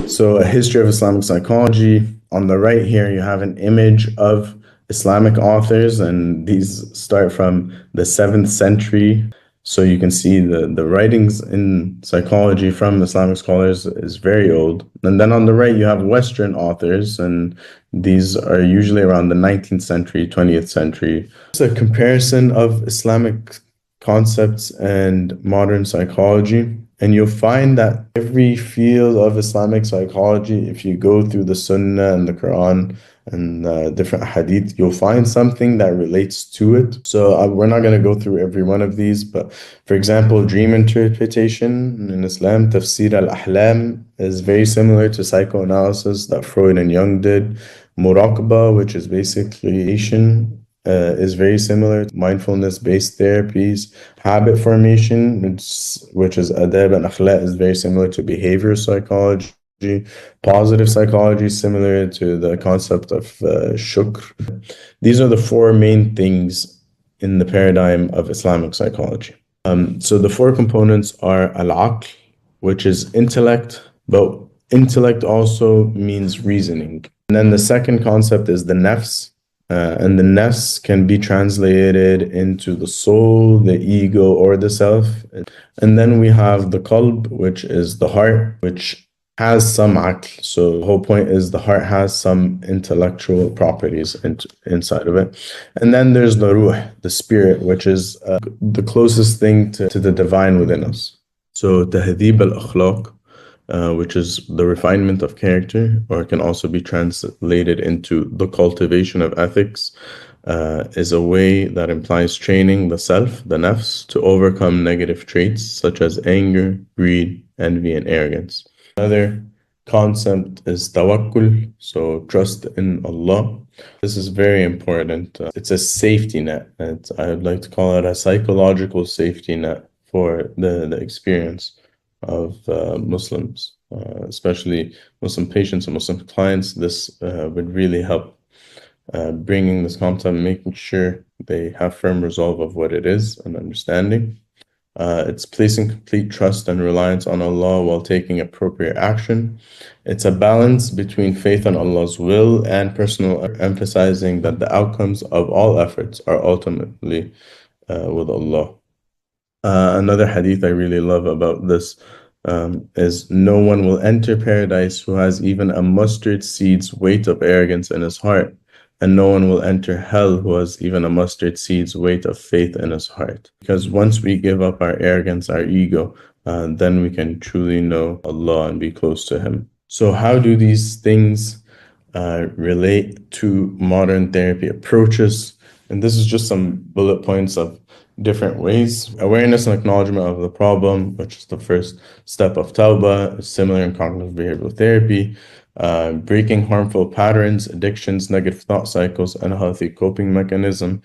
So, a history of Islamic psychology. On the right here, you have an image of Islamic authors, and these start from the 7th century. So you can see the writings in psychology from Islamic scholars is very old. And then on the right, you have Western authors, and these are usually around the 19th century, 20th century. It's a comparison of Islamic concepts and modern psychology. And you'll find that every field of Islamic psychology, if you go through the Sunnah and the Quran and different hadith, you'll find something that relates to it. So we're not going to go through every one of these, but for example, dream interpretation in Islam, tafsir al-ahlam, is very similar to psychoanalysis that Freud and Jung did. Muraqaba, which is basically is very similar to mindfulness-based therapies. Habit formation, which is adab and akhlaq, is very similar to behavioral psychology. Positive psychology, similar to the concept of shukr. These are the four main things in the paradigm of Islamic psychology. So the four components are al-aql, which is intellect, but intellect also means reasoning. And then the second concept is the nafs, and the nafs can be translated into the soul, the ego, or the self. And then we have the qalb, which is the heart, which has some aql. So the whole point is the heart has some intellectual properties inside of it. And then there's the ruh, the spirit, which is the closest thing to the divine within us. So tahdhib al-akhlaq, which is the refinement of character, or it can also be translated into the cultivation of ethics, is a way that implies training the self, the nafs, to overcome negative traits such as anger, greed, envy, and arrogance. Another concept is tawakkul, so trust in Allah. This is very important. It's a safety net. I would like to call it a psychological safety net for the experience of Muslims, especially Muslim patients and Muslim clients. This would really help bringing this concept, making sure they have firm resolve of what it is and understanding. It's placing complete trust and reliance on Allah while taking appropriate action. It's a balance between faith in Allah's will and personal, emphasizing that the outcomes of all efforts are ultimately with Allah. Another hadith I really love about this is no one will enter paradise who has even a mustard seed's weight of arrogance in his heart, and no one will enter hell who has even a mustard seed's weight of faith in his heart. Because once we give up our arrogance, our ego, then we can truly know Allah and be close to Him. So how do these things relate to modern therapy approaches? And this is just some bullet points of different ways. Awareness and acknowledgement of the problem, which is the first step of tawbah, is similar in cognitive behavioral therapy. Breaking harmful patterns, addictions, negative thought cycles, and a healthy coping mechanism.